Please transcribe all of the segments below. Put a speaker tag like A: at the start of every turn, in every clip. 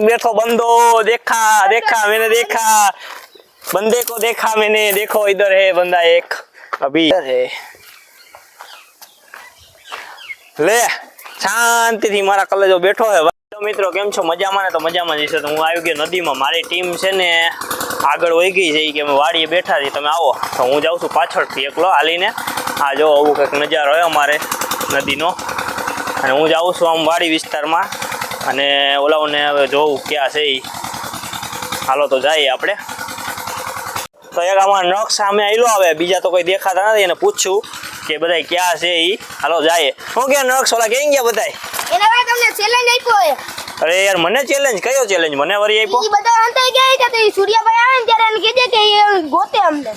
A: बैठो बंदो, देखा देखा मैंने देखा, बंदे को देखा मैंने, देखो इधर है बंदा एक, अभी इधर है। ले शांति थी मारा कलेजो बैठो है। तो मित्रों केम छो मजामां ने? तो मजामां ज छे। तो हूँ આવી ગયો નદીમાં। મારી ટીમ છે ને આગળ વહી ગઈ છે કે અમે વાડીએ બેઠા છીએ, તમે આવો। તો હું જાઉં છું પાછળથી એકલો હાલીને। આ જો આવું કંઈક નજારો હોય અમારે નદીનો, અને હું જાઉં છું આમ વાડી વિસ્તારમાં, અને ઓલાઓને હવે જોઉં ક્યાં છે એ। હાલો તો જઈએ આપણે। તો એક આમાં નખ સામે આવેલો આવે, બીજા તો કોઈ દેખાતા નથી, એને પૂછ્યું કે બધાય ક્યાં છે એ। હાલો જઈએ। હું કે નખ ઓલા ક્યાં ગયા બધાય?
B: એને ભાઈ તમને ચેલેન્જ આપ્યો હે।
A: અરે યાર મને ચેલેન્જ કયો ચેલેન્જ? મને વરી આપ્યો?
B: ઈ બધા અંતાઈ ગયા કે તો સૂર્યાભાઈ આવે ને ત્યારે એને કીધે કે એ ગોતે અમને।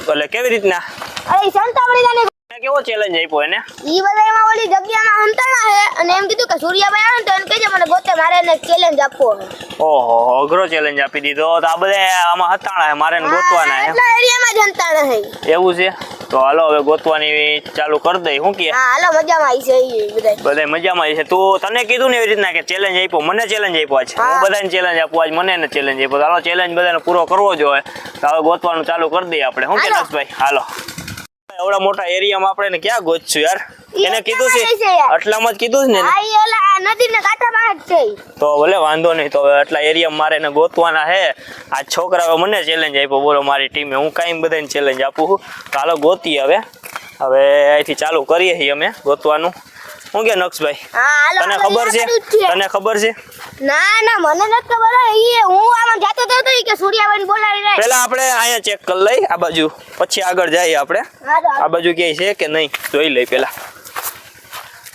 A: એટલે કેવી રીતના?
B: અરે ઈ સંતાવડીને
A: કેવો ચેલેન્જ આપ્યો એને?
B: ઈ બધા એમાં ઓલી જગ્યામાં હંતાણા હે અને એમ કીધું કે સૂર્યાભાઈ આવે ને તો એને કહેજે મને ગોતે, મારે એને ચેલેન્જ આપવો હે।
A: ઓહો અઘરો ચેલેન્જ આપી દીધો। તો આ બધા આમાં હતાણા હે, મારે એને ગોતવાના હે।
B: એટલા એરિયામાં જ હંતાણા હે।
A: એવું છે? તો હાલો હવે ગોતવાની ચાલુ કરી દઈ। શું કે?
B: હા હાલો મજામાં આવી છે ઈ બધા।
A: બધા મજામાં છે। તું તને કીધું ને એવી રીતના કે ચેલેન્જ આપ્યો, મને ચેલેન્જ આપ્યો છે। હું બધાને ચેલેન્જ આપું, આજ મને એને ચેલેન્જ આપ્યો। હાલો ચેલેન્જ બધાને પૂરો કરવો જોઈએ, તો હવે ગોતવાનું ચાલુ કરી દઈએ આપણે। શું કે નસભાઈ? હાલો એવડા મોટા એરિયામાં આપણે ક્યાં ગોતશું યાર? એને કીધું છે આટલામાં જ કીધું છે ને?
B: હા ઈ ઓલા નદીના કાંઠામાં જ છે।
A: તો ભલે વાંધો નહીં, તો હવે આટલા એરિયામાં મારે એને ગોતવાના હે। આ છોકરાઓ મને ચેલેન્જ આપ્યો, બોલો મારી ટીમે, હું કાંઈ બધાને ચેલેન્જ આપું છું। તો હાલો ગોતીએ હવે અહીંથી ચાલુ કરીએ છીએ અમે ગોતવાનું। શું કે નક્ષભાઈ?
B: હા હાલો
A: તને ખબર છે? તને ખબર છે?
B: ના ના મને નથી ખબર હે। ઈ હું આમાં જાતો તો કે સૂર્યાભાઈને બોલાવી લે।
A: પહેલા આપણે અહીંયા ચેક કરી લઈ આ બાજુ, પછી આગળ જઈએ આપણે। આ બાજુ ક્યાંય છે કે નહીં જોઈ લઈ પહેલા।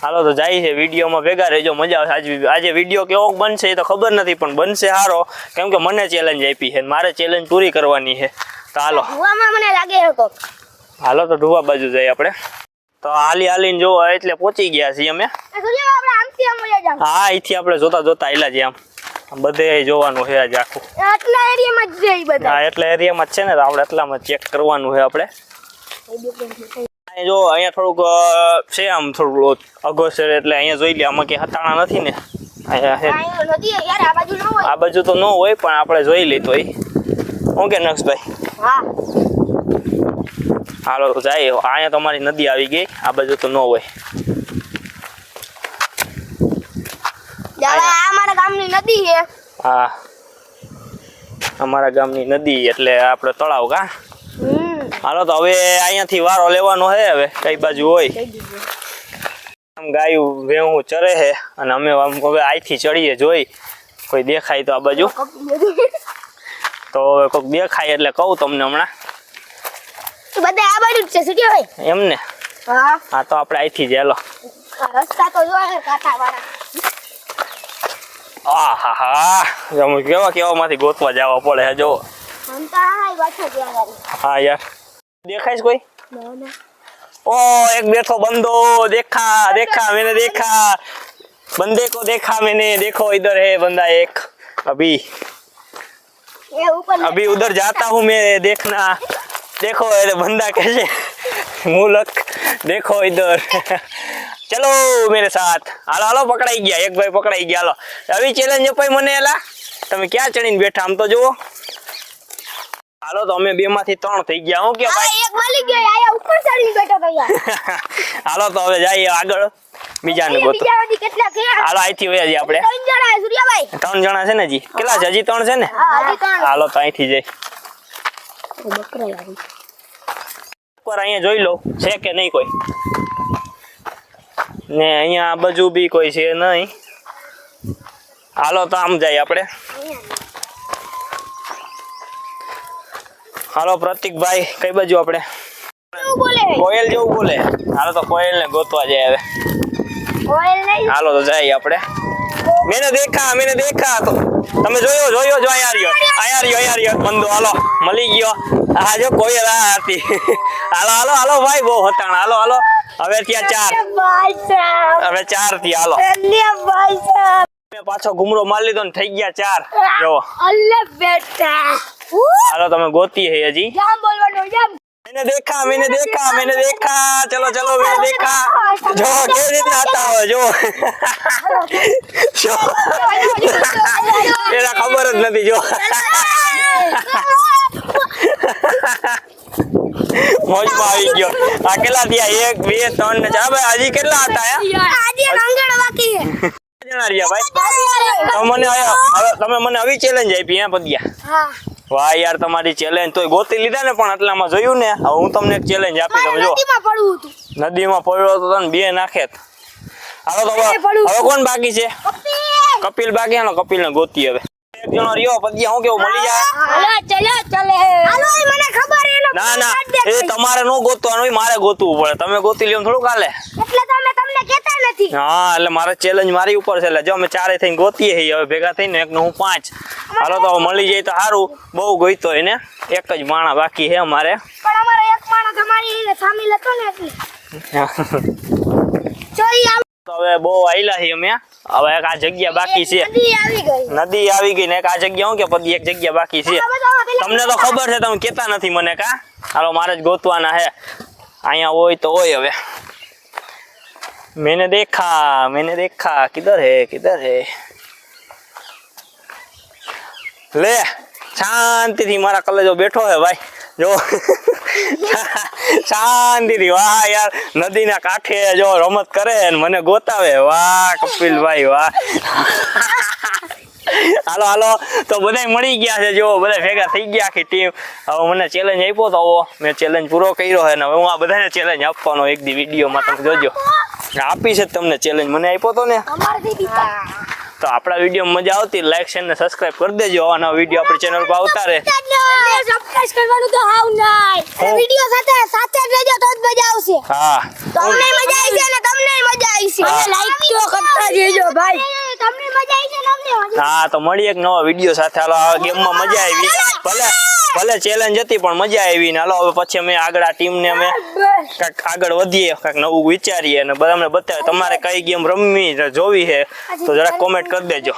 A: હાલો તો જાય છે, વિડીયોમાં ભેગા રહેજો, મજા આવશે। આજે વિડીયો કેવો બનશે એ તો ખબર નથી, પણ બનશે સારો, કેમ કે મને ચેલેન્જ આપી છે, મારે ચેલેન્જ પૂરી કરવાની છે। તો હાલો
B: ધુવામાં મને લાગે છે કોક।
A: હાલો તો ઢુવા બાજુ જઈએ આપણે। તો હાલી હાલીને જોવા એટલે પહોંચી ગયા છીએ અમે।
B: સૂર્યાભાઈ આપણે આમથી આમ વયા જાવ।
A: હા અહીંથી આપણે જોતા જોતા આયલા છીએ, આમ બધે જોવાનું છે આજે આખું।
B: આટલા એરિયામાં જ છે ઈ બધા।
A: હા એટલા એરિયામાં જ છે ને, તો આપણે એટલામાં ચેક કરવાનું છે આપણે। જો અહીંયા થોડુંક છે, આમ થોડું અઘોસર, એટલે અહીંયા જોઈ લે, આમાં કે હતાણા નથી ને, અહીંયા છે।
B: આ નદી યાર આ બાજુ ન હોય।
A: આ બાજુ તો ન હોય, પણ આપણે જોઈ લઈ તો એ। શું કે નક્ષભાઈ?
B: હા
A: હાલો તો જાય। અહીંયા તો અમારી નદી આવી ગઈ, આ બાજુ તો ન હોય।
B: આ અમારા ગામની નદી છે।
A: હા અમારા ગામની નદી એટલે આપણે તળાવ કા। હાલો તો હવે અહીંયાથી વારો લેવાનો છે, હવે કઈ બાજુ હોય। આમ ગાયું ભેહું ચરે છે, અને અમે હવે અહીંથી ચડીએ, જોઈ કોઈ દેખાય તો આ બાજુ, તો હવે કોઈક દેખાય એટલે કહું તમને હમણાં।
B: બધા આ બાજુ જ છે સૂર્યાભાઈ।
A: એમ ને?
B: હા
A: હા તો આપણે અહીંથી જ હાલો।
B: રસ્તા તો જોયે કાંઠાવાળા।
A: હા હા કેવા કેવામાંથી ગોતવા જવા પડે જો।
B: હંતાણા ઈ પાછા ત્યાં
A: હા યાર દેખાય છે કોઈ?
B: ના ના
A: ओ एक बैठो बंदो, देखा देखा मैंने देखा, बंदे को देखा मैंने, देखो इधर है बंदा एक, अभी अभी उधर जाता हूँ मैं देखना, देखो अरे बंदा कैसे मुलक, देखो इधर चलो मेरे साथ। हालो हालो पकड़ाई गया, एक भाई पकड़ाई गया। हालो अभी चैलेंज अपाई मने एला, તમે ક્યાં ચડીને બેઠા આમ તો જુઓ। હાલો તો અમે બે માંથી ત્રણ થઈ ગયા। હું કે ભાઈ
B: એક મળી ગયો, આયા ઉપર ચડીને બેઠો તો યાર।
A: હાલો તો હવે જઈએ આગળ, બીજાને ગોતો।
B: બીજામાંથી કેટલા છે?
A: હાલો અહીંથી વયા જઈએ આપણે।
B: ત્રણ જણા છે સૂર્યાભાઈ।
A: ત્રણ જણા છે ને જી? કેટલા છે? હજી ત્રણ છે ને?
B: હા હજી ત્રણ।
A: હાલો તો અહીંથી જઈ
B: બકરા લાવી
A: પર અહીંયા જોઈ લો છે કે નહીં કોઈ, ને અહીંયા આ બાજુ બી કોઈ છે નહીં। હાલો તો આમ જાય આપણે। હાલો પ્રતિકભાઈ કઈ બાજુ આપણે?
B: શું બોલે?
A: કોયલ જેવું બોલે। હાલો તો કોયલ ને ગોતવા જાય હવે।
B: ઓઇલ નહીં।
A: હાલો તો જાય આપણે। મેને દેખા તો તમે જોયો જોયો જો અહીંયા રહ્યો બંદો। હાલો મળી ગયો, આ જો કોયલ આ હતી। હાલો હાલો હાલો ભાઈ બહુ હતાણ। હાલો હાલો હવે ત્યાં ચાર,
B: ભાઈ સાહેબ
A: હવે ચાર થી। હાલો
B: ભાઈ સાહેબ
A: પાછો ઘુમરો મારી લીધો ને થઈ ગયા ચાર જો।
B: અલ્લે બેટા
A: હાલો તમે ગોતી હે હજી
B: જામ બોલવાનું જામ।
A: मैंने देखा चलो चलो मैंने देखा जो કેવી રીતના હતા હોય જો એના ખબર જ નથી જો મોજમાં આવી ગયો આ કેટલા થયા 1 2 3 ને 4 ભાઈ હજી કેટલા હતા
B: આજે રંગણ બાકી છે
A: જણા રહ્યા ભાઈ તમે મને આવી ચેલેન્જ આપી હે પદિયા
B: હા
A: વાહ યાર તમારી ચેલેન્જ તોય ગોતી લીધા ને પણ એટલામાં જોયું ને હવે હું તમને એક ચેલેન્જ આપી તમે જો
B: નદીમાં પડવું હતું
A: નદીમાં પડ્યો તો તને બે નાખે હાલો તો હવે કોણ બાકી છે કપિલ બાકી હાલો કપિલ ને ગોતી હવે એક જણો રહ્યો પદિયા હું કેવું મળી જાય
B: હાલો ચલે હાલો મને ખબર એનો
A: ના એ તમારે નો ગોતવાનું મારે ગોતવું પડે તમે ગોતી લ્યો થોડું કાલે
B: એટલે તો અમે તમને કહેતા નથી
A: હા એટલે મારે ચેલેન્જ મારી ઉપર છે એટલે જો અમે ચારે થઈને ગોતીએ હવે ભેગા થઈને એકનો હું 5 હાલો તો મળી જાય તો સારું બહુ ગોઈતો એને એક જ માણા બાકી છે અમારે
B: પણ અમારો એક માણસ તમારી સામેલ હતો ને એટલે ચોરી
A: તો હવે બહુ આયલા છીએ અમે હવે એક આ જગ્યા બાકી છે નદી આવી ગઈ ને એક આ જગ્યા હું કે પદી એક જગ્યા બાકી છે તમને તો ખબર છે તમે કેતા નથી મને કા હાલો મારે જ ગોતવાના હે અહીંયા હોય તો હોય હવે मैंने देखा किधर है ले શાંતિથી મારા કલેજો બેઠો હે ભાઈ જો શાંતિથી વાહ યાર નદીના કાંઠે જો રમત કરે ને મને ગોતાવે વાહ કપિલભાઈ વાહ હાલો તો બધાય મળી ગયા છે જો બધા ભેગા થઈ ગયા આખી ટીમ હવે મને ચેલેન્જ આપ્યો તો મેં ચેલેન્જ પૂરો કર્યો છે ને હવે હું આ બધાને ચેલેન્જ આપવાનો એક દી વિડીયોમાં તમે જોજો આપી છે તમને ચેલેન્જ મને આપ્યો તો ને તો આપણા વિડીયો મજા આવતી લાઈક શેર ને સબસ્ક્રાઇબ કરી દેજો આવા વિડીયો આપણી ચેનલ પર આવતા રહે
B: સબસ્ક્રાઇબ કરવાનું તો હાવ નહીં વિડીયો સાથે રહેજો તો જ મજા આવશે
A: હા
B: તમને મજા આવી છે ને તમને મજા આવી છે અને લાઈક તો કરતા રહેજો ભાઈ તમને મજા આવી છે ને અમને મજા
A: હા તો મળી એક નવા વિડીયો સાથે હાલો આ ગેમમાં મજા આવી ભલે ચેલેન્જ હતી પણ મજા આવી ને હાલો હવે પછી અમે આગળ આ ટીમ ને અમે કાંઈક આગળ વધીએ કાંઈક નવું વિચારીએ અને બધાને બતાવે તમારે કઈ ગેમ રમવી જોવી છે તો જરા કોમેન્ટ કરી દેજો